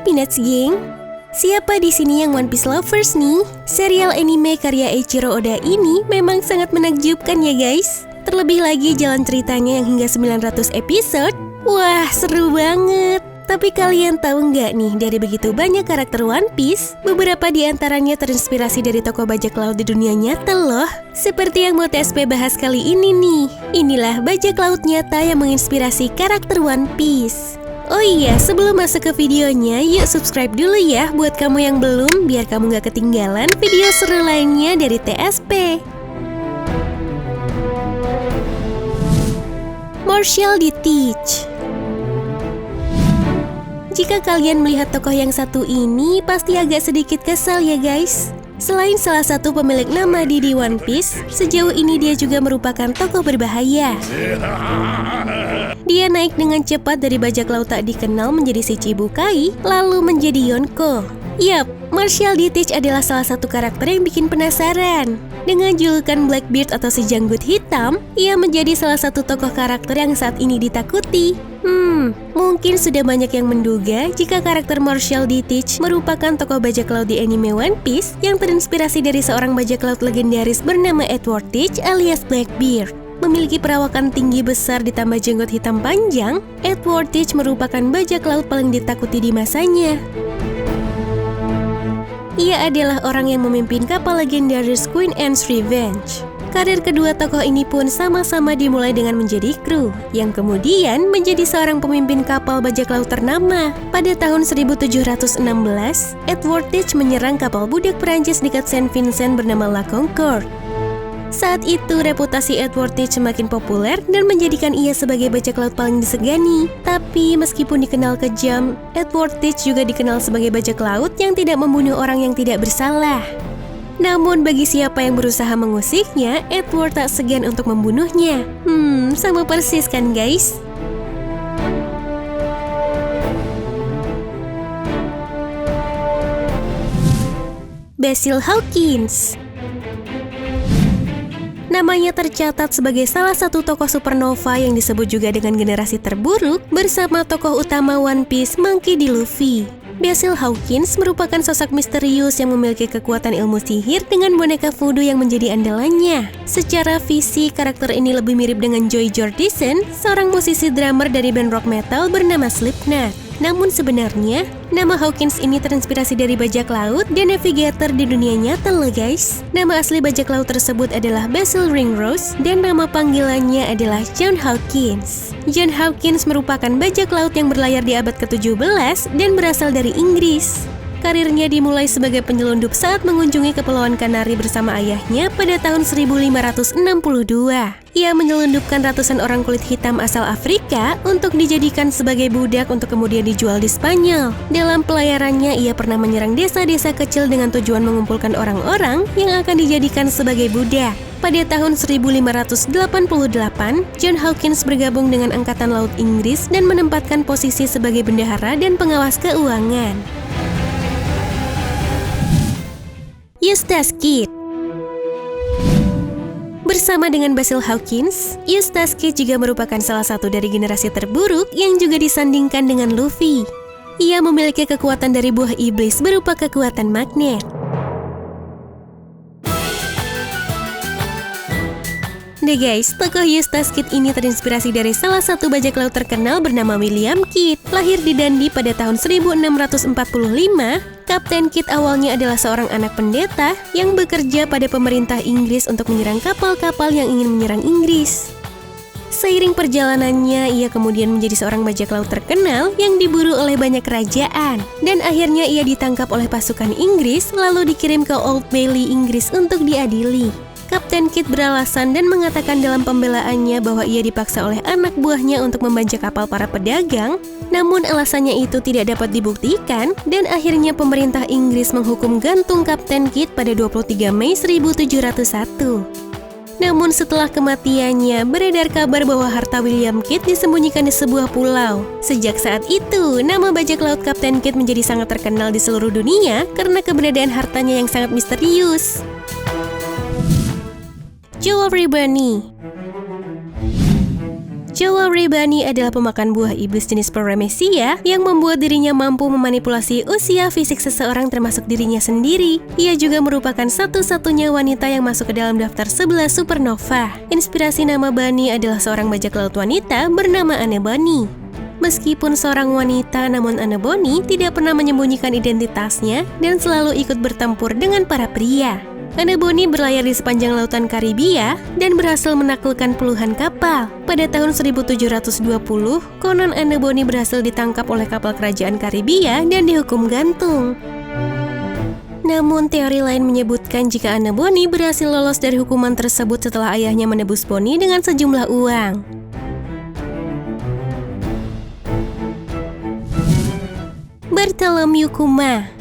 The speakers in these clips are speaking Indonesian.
Peanuts Gang? Siapa di sini yang One Piece lovers nih? Serial anime karya Eiichiro Oda ini memang sangat menakjubkan ya guys. Terlebih lagi jalan ceritanya yang hingga 900 episode. Wah, seru banget. Tapi kalian tahu nggak nih, dari begitu banyak karakter One Piece, beberapa di antaranya terinspirasi dari tokoh bajak laut di dunia nyata loh. Seperti yang mau TSP bahas kali ini nih. Inilah bajak laut nyata yang menginspirasi karakter One Piece. Oh iya, sebelum masuk ke videonya, yuk subscribe dulu ya buat kamu yang belum, biar kamu nggak ketinggalan video seru lainnya dari TSP. Marshall D. Teach. Jika kalian melihat tokoh yang satu ini, pasti agak sedikit kesal ya guys. Selain salah satu pemilik nama di One Piece, sejauh ini dia juga merupakan tokoh berbahaya. Dia naik dengan cepat dari bajak laut tak dikenal menjadi si Chibukai, lalu menjadi Yonko. Yap, Marshall D. Teach adalah salah satu karakter yang bikin penasaran. Dengan julukan Blackbeard atau si janggut hitam, ia menjadi salah satu tokoh karakter yang saat ini ditakuti. Mungkin sudah banyak yang menduga jika karakter Marshall D. Teach merupakan tokoh bajak laut di anime One Piece yang terinspirasi dari seorang bajak laut legendaris bernama Edward Teach alias Blackbeard. Memiliki perawakan tinggi besar ditambah jenggot hitam panjang, Edward Teach merupakan bajak laut paling ditakuti di masanya. Ia adalah orang yang memimpin kapal legendaris Queen Anne's Revenge. Karir kedua tokoh ini pun sama-sama dimulai dengan menjadi kru, yang kemudian menjadi seorang pemimpin kapal bajak laut ternama. Pada tahun 1716, Edward Teach menyerang kapal budak Perancis dekat Saint Vincent bernama La Concorde. Saat itu, reputasi Edward Teach semakin populer dan menjadikan ia sebagai bajak laut paling disegani. Tapi meskipun dikenal kejam, Edward Teach juga dikenal sebagai bajak laut yang tidak membunuh orang yang tidak bersalah. Namun bagi siapa yang berusaha mengusiknya, Edward tak segan untuk membunuhnya. Sama persis kan guys? Basil Hawkins. Namanya tercatat sebagai salah satu tokoh supernova yang disebut juga dengan generasi terburuk bersama tokoh utama One Piece Monkey D. Luffy. Basil Hawkins merupakan sosok misterius yang memiliki kekuatan ilmu sihir dengan boneka voodoo yang menjadi andalannya. Secara fisik, karakter ini lebih mirip dengan Joy Jordison, seorang musisi drummer dari band rock metal bernama Slipknot. Namun sebenarnya, nama Hawkins ini terinspirasi dari bajak laut dan navigator di dunia nyata loh guys. Nama asli bajak laut tersebut adalah Basil Ringrose dan nama panggilannya adalah John Hawkins. John Hawkins merupakan bajak laut yang berlayar di abad ke-17 dan berasal dari Inggris. Karirnya dimulai sebagai penyelundup saat mengunjungi Kepulauan Kanari bersama ayahnya pada tahun 1562. Ia menyelundupkan ratusan orang kulit hitam asal Afrika untuk dijadikan sebagai budak untuk kemudian dijual di Spanyol. Dalam pelayarannya, ia pernah menyerang desa-desa kecil dengan tujuan mengumpulkan orang-orang yang akan dijadikan sebagai budak. Pada tahun 1588, John Hawkins bergabung dengan Angkatan Laut Inggris dan menempatkan posisi sebagai bendahara dan pengawas keuangan. Eustace Kidd. Bersama dengan Basil Hawkins, Eustace Kidd juga merupakan salah satu dari generasi terburuk yang juga disandingkan dengan Luffy. Ia memiliki kekuatan dari buah iblis berupa kekuatan magnet. Nah guys, tokoh Eustace Kidd ini terinspirasi dari salah satu bajak laut terkenal bernama William Kidd. Lahir di Dundee pada tahun 1645, Kapten Kidd awalnya adalah seorang anak pendeta yang bekerja pada pemerintah Inggris untuk menyerang kapal-kapal yang ingin menyerang Inggris. Seiring perjalanannya, ia kemudian menjadi seorang bajak laut terkenal yang diburu oleh banyak kerajaan. Dan akhirnya ia ditangkap oleh pasukan Inggris lalu dikirim ke Old Bailey, Inggris untuk diadili. Kapten Kidd beralasan dan mengatakan dalam pembelaannya bahwa ia dipaksa oleh anak buahnya untuk membajak kapal para pedagang. Namun alasannya itu tidak dapat dibuktikan dan akhirnya pemerintah Inggris menghukum gantung Kapten Kidd pada 23 Mei 1701. Namun setelah kematiannya, beredar kabar bahwa harta William Kidd disembunyikan di sebuah pulau. Sejak saat itu, nama bajak laut Kapten Kidd menjadi sangat terkenal di seluruh dunia karena keberadaan hartanya yang sangat misterius. Jewelry Bunny. Jawari Bunny adalah pemakan buah iblis jenis Paramecia yang membuat dirinya mampu memanipulasi usia fisik seseorang termasuk dirinya sendiri. Ia juga merupakan satu-satunya wanita yang masuk ke dalam daftar 11 supernova. Inspirasi nama Bunny adalah seorang bajak laut wanita bernama Anne Bonny. Meskipun seorang wanita, namun Anne Bonny tidak pernah menyembunyikan identitasnya dan selalu ikut bertempur dengan para pria. Anne Bonny berlayar di sepanjang lautan Karibia dan berhasil menaklukkan puluhan kapal. Pada tahun 1720, konon Anne Bonny berhasil ditangkap oleh kapal kerajaan Karibia dan dihukum gantung. Namun teori lain menyebutkan jika Anne Bonny berhasil lolos dari hukuman tersebut setelah ayahnya menebus Bonny dengan sejumlah uang. Bartholomew Kuma.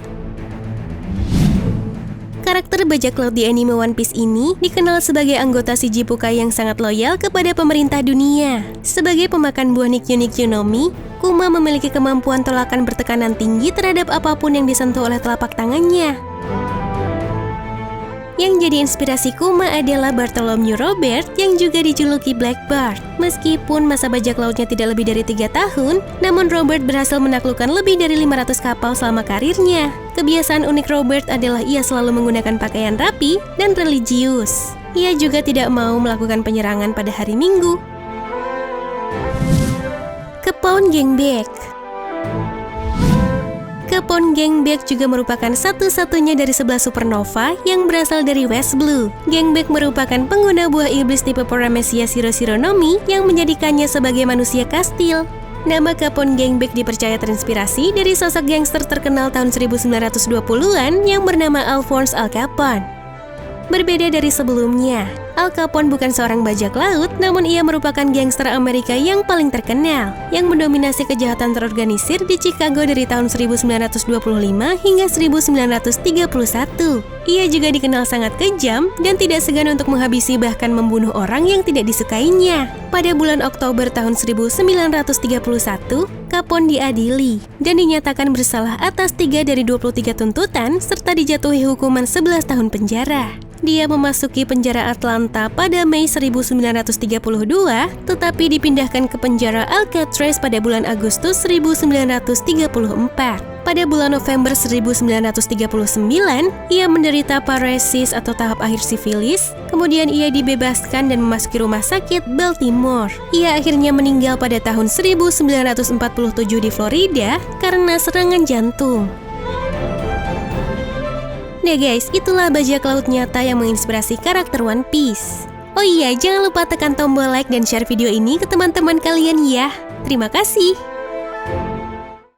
Karakter bajak laut di anime One Piece ini dikenal sebagai anggota Shichibukai yang sangat loyal kepada pemerintah dunia. Sebagai pemakan buah Nikyu no Mi, Kuma memiliki kemampuan tolakan bertekanan tinggi terhadap apapun yang disentuh oleh telapak tangannya. Yang jadi inspirasi Kuma adalah Bartholomew Robert yang juga dijuluki Blackbird. Meskipun masa bajak lautnya tidak lebih dari 3 tahun, namun Robert berhasil menaklukkan lebih dari 500 kapal selama karirnya. Kebiasaan unik Robert adalah ia selalu menggunakan pakaian rapi dan religius. Ia juga tidak mau melakukan penyerangan pada hari Minggu. Capone Gangbang. Capone Gangbang juga merupakan satu-satunya dari 11 supernova yang berasal dari West Blue. Gangbang merupakan pengguna buah iblis tipe Paramecia Shiro no Mi yang menjadikannya sebagai manusia kastil. Nama Capone Gangbang dipercaya terinspirasi dari sosok gangster terkenal tahun 1920-an yang bernama Alphonse Al Capone. Berbeda dari sebelumnya, Al Capone bukan seorang bajak laut, namun ia merupakan gangster Amerika yang paling terkenal, yang mendominasi kejahatan terorganisir di Chicago dari tahun 1925 hingga 1931. Ia juga dikenal sangat kejam dan tidak segan untuk menghabisi bahkan membunuh orang yang tidak disukainya. Pada bulan Oktober tahun 1931, Capone diadili dan dinyatakan bersalah atas 3 dari 23 tuntutan serta dijatuhi hukuman 11 tahun penjara. Dia memasuki penjara Atlanta pada Mei 1932, tetapi dipindahkan ke penjara Alcatraz pada bulan Agustus 1934. Pada bulan November 1939, ia menderita paresis atau tahap akhir sifilis. Kemudian ia dibebaskan dan memasuki rumah sakit Baltimore. Ia akhirnya meninggal pada tahun 1947 di Florida karena serangan jantung. Nah guys, itulah bajak laut nyata yang menginspirasi karakter One Piece. Oh iya, jangan lupa tekan tombol like dan share video ini ke teman-teman kalian ya. Terima kasih.